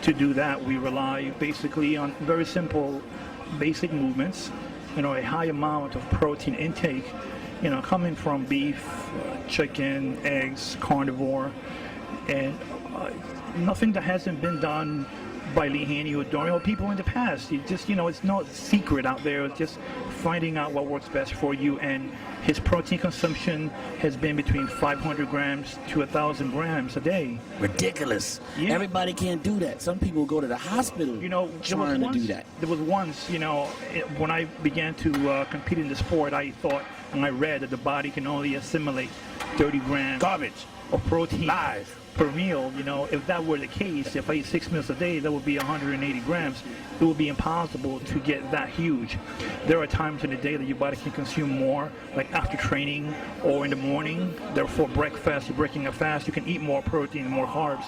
to do that, we rely basically on very simple, basic movements, a high amount of protein intake, coming from beef, chicken, eggs, carnivore, and nothing that hasn't been done by Lee Haney or Dorian people in the past. You just, it's no secret out there. It's just finding out what works best for you. And his protein consumption has been between 500 grams to 1,000 grams a day. Ridiculous. Yeah. Everybody can't do that. Some people go to the hospital trying to do that. There was once, when I began to compete in the sport, I thought and I read that the body can only assimilate 30 grams Garbage. of protein Live. per meal. If that were the case, if I ate 6 meals a day, that would be 180 grams. It would be impossible to get that huge. There are times in the day that your body can consume more, like after training or in the morning. Therefore, breakfast, you're breaking a fast, you can eat more protein, more carbs.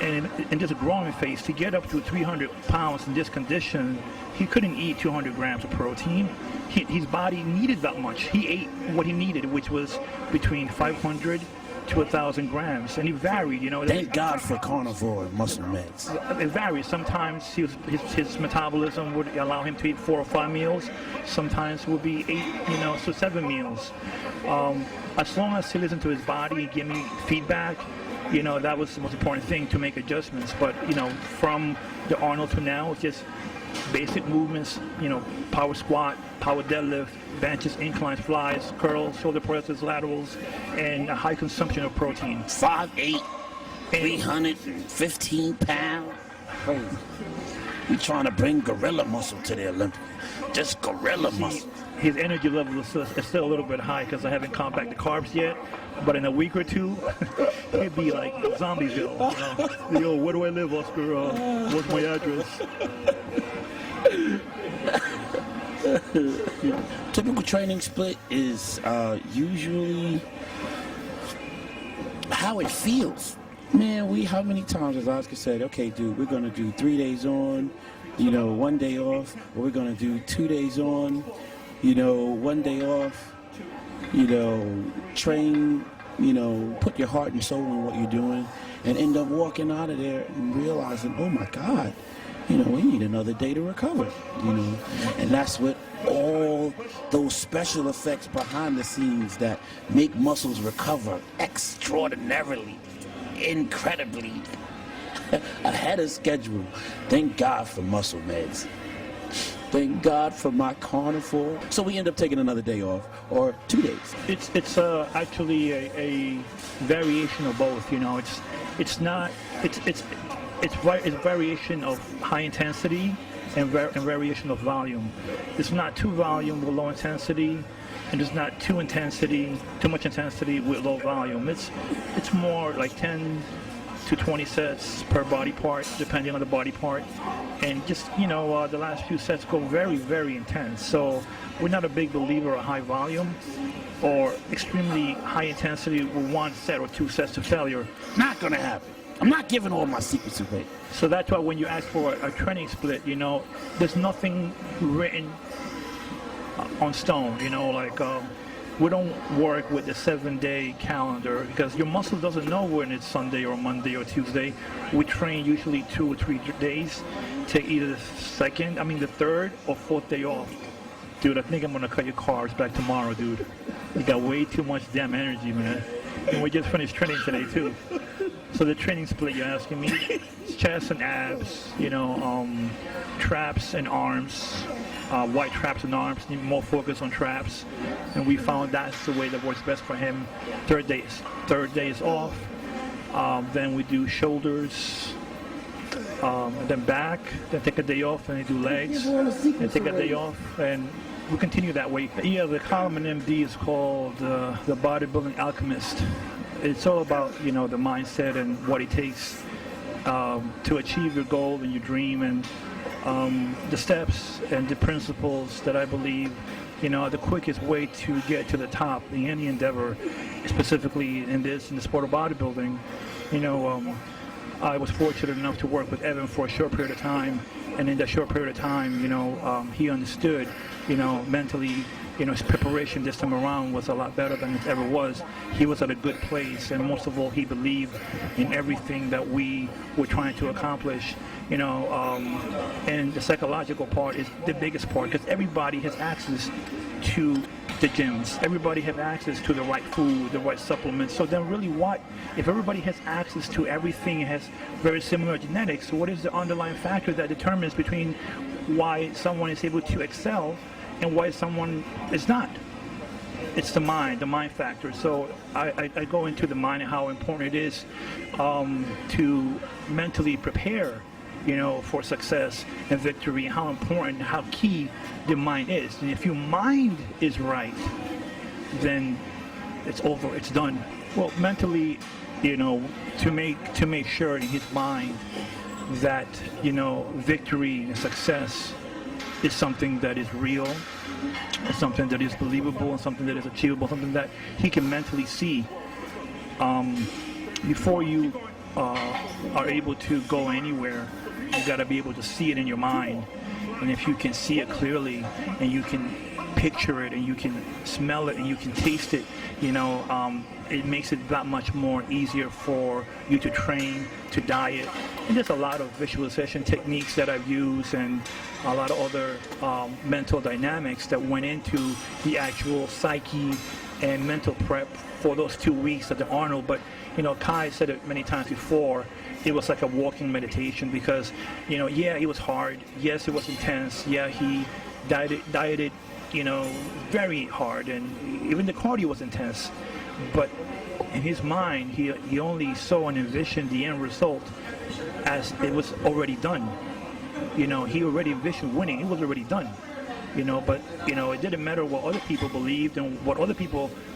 And in this growing phase, to get up to 300 pounds in this condition, he couldn't eat 200 grams of protein. His body needed that much. He ate what he needed, which was between 500 to 1,000 grams, and he varied. Thank God for carnivore muscle meds. It varies. Sometimes his metabolism would allow him to eat 4 or 5 meals. Sometimes it would be 8, so 7 meals. As long as he listened to his body and give me feedback, that was the most important thing, to make adjustments. But from the Arnold to now, it's just basic movements, power squat, power deadlift, benches, inclines, flies, curls, shoulder presses, laterals, and a high consumption of protein. 5'8", 315 pounds. Crazy. We trying to bring gorilla muscle to the Olympics. Just gorilla muscle. His energy level is still a little bit high because I haven't cut back the carbs yet. But in a week or two, he'd be like Zombieville. Yo, where do I live, Oscar? What's my address? Typical training split is usually how it feels. Man, how many times has Oscar said, okay, dude, we're going to do 3 days on, 1 day off, or we're going to do 2 days on, 1 day off, train, put your heart and soul in what you're doing, and end up walking out of there and realizing, oh my God, we need another day to recover, and that's what all those special effects behind the scenes that make muscles recover extraordinarily, incredibly ahead of schedule. Thank God for muscle meds. Thank God for my carnivore. So we end up taking another day off, or 2 days. It's actually a variation of both. It's variation of high intensity and variation of volume. It's not too volume with low intensity, and it's not too much intensity with low volume. It's more like 10 to 20 sets per body part, depending on the body part. And just, the last few sets go very, very intense. So we're not a big believer of high volume or extremely high intensity with 1 set or 2 sets to failure. Not gonna happen. I'm not giving all my secrets away. So that's why when you ask for a training split, there's nothing written on stone, we don't work with the 7-day calendar because your muscle doesn't know when it's Sunday or Monday or Tuesday. We train usually 2 or 3 days, take either the 3rd or 4th day off. Dude, I think I'm gonna cut your carbs back tomorrow, dude. You got way too much damn energy, man. And we just finished training today too. So the training split you're asking me, it's chest and abs, traps and arms, wide traps and arms, need more focus on traps. And we found that's the way that works best for him. 3rd day is off. Then we do shoulders, and then back, then take a day off, and they do legs, and take a day off, and we continue that way. Yeah, the column in MD is called the Bodybuilding Alchemist. It's all about, the mindset and what it takes to achieve your goal and your dream, and the steps and the principles that I believe, are the quickest way to get to the top in any endeavor, specifically in the sport of bodybuilding. I was fortunate enough to work with Evan for a short period of time, and in that short period of time, he understood, mentally his preparation this time around was a lot better than it ever was. He was at a good place, and most of all, he believed in everything that we were trying to accomplish. And the psychological part is the biggest part, because everybody has access to the gyms. Everybody has access to the right food, the right supplements. So then really if everybody has access to everything, has very similar genetics, what is the underlying factor that determines between why someone is able to excel and why someone is not? It's the mind factor. So I go into the mind and how important it is to mentally prepare, for success and victory, and how important, how key the mind is. And if your mind is right, then it's over, it's done. Well, mentally, to make sure in his mind that, victory and success is something that is real, it's something that is believable, and something that is achievable, something that he can mentally see. Before you are able to go anywhere, you got to be able to see it in your mind. And if you can see it clearly, and you can picture it, and you can smell it, and you can taste it, it makes it that much more easier for you to train, to diet. And there's a lot of visualization techniques that I've used, and a lot of other mental dynamics that went into the actual psyche and mental prep for those 2 weeks at the Arnold. But Kai said it many times before, it was like a walking meditation, because yeah, it was hard, yes, it was intense, yeah, he dieted very hard, and even the cardio was intense, but in his mind he only saw and envisioned the end result as it was already done. He already envisioned winning, it was already done. But it didn't matter what other people believed and what other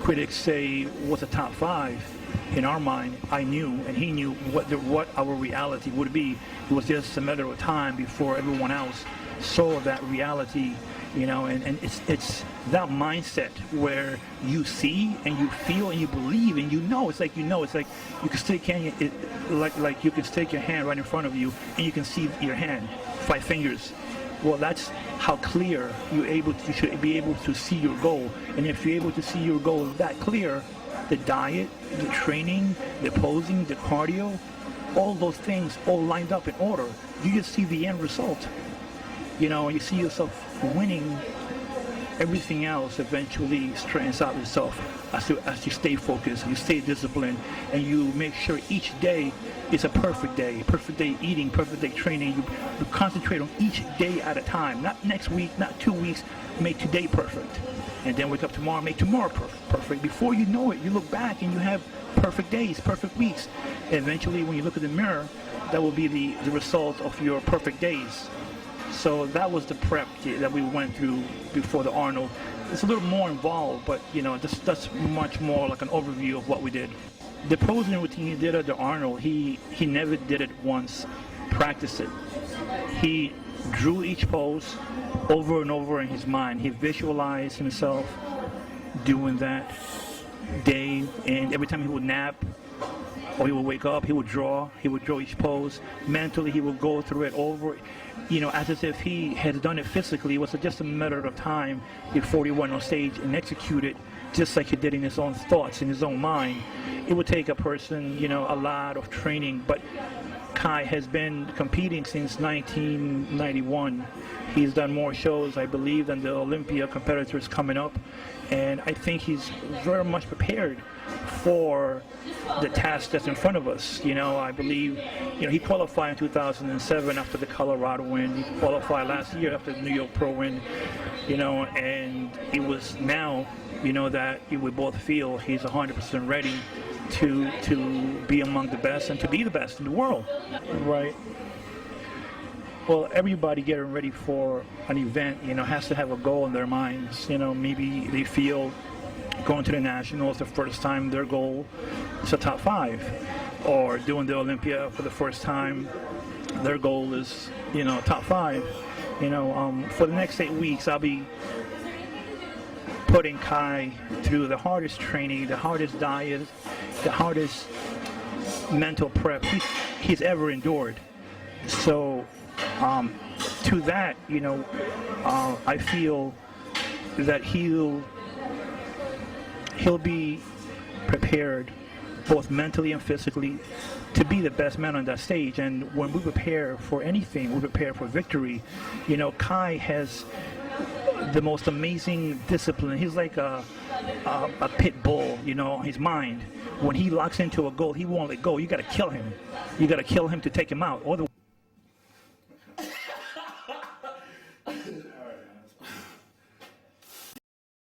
critics say was a top 5. In our mind, I knew, and he knew what our reality would be. It was just a matter of time before everyone else saw that reality, and it's that mindset where you see and you feel and you believe and it's like you can stick like you can stick your hand right in front of you and you can see your hand, 5 fingers. Well, that's how clear you should be able to see your goal. And if you're able to see your goal that clear, the diet, the training, the posing, the cardio, all those things all lined up in order, you just see the end result. You see yourself winning. Everything else eventually straightens out itself as you stay focused, you stay disciplined, and you make sure each day is a perfect day eating, perfect day training. You concentrate on each day at a time, not next week, not 2 weeks. Make today perfect, and then wake up tomorrow, make tomorrow perfect. Before you know it, you look back and you have perfect days, perfect weeks. Eventually, when you look at the mirror, that will be the result of your perfect days. So that was the prep that we went through before the Arnold. It's a little more involved, but that's much more like an overview of what we did. The posing routine he did at the Arnold, he never did it once, practiced it. He drew each pose over and over in his mind. He visualized himself doing that day, and every time he would nap or he would wake up, he would draw each pose. Mentally, he would go through it over, as if he had done it physically. It was just a matter of time before he went on stage and executed, just like he did in his own thoughts, in his own mind. It would take a person, a lot of training, but Kai has been competing since 1991. He's done more shows, I believe, than the Olympia competitors coming up, and I think he's very much prepared for the task that's in front of us. I believe, he qualified in 2007 after the Colorado win. He qualified last year after the New York Pro win, and it was now, that we both feel he's 100% ready to be among the best and to be the best in the world. Right. Well, everybody getting ready for an event, has to have a goal in their minds. Maybe they feel going to the Nationals the first time, their goal is a top 5. Or doing the Olympia for the first time, their goal is, top 5. For the next 8 weeks, I'll be putting Kai through the hardest training, the hardest diet, the hardest mental prep he's ever endured. So to that, I feel that he'll be prepared both mentally and physically to be the best man on that stage. And when we prepare for anything, we prepare for victory. You know, Kai has the most amazing discipline. He's like a pit bull, you know, his mind. When he locks into a goal, he won't let go. You got to kill him. You got to kill him to take him out. Otherwise,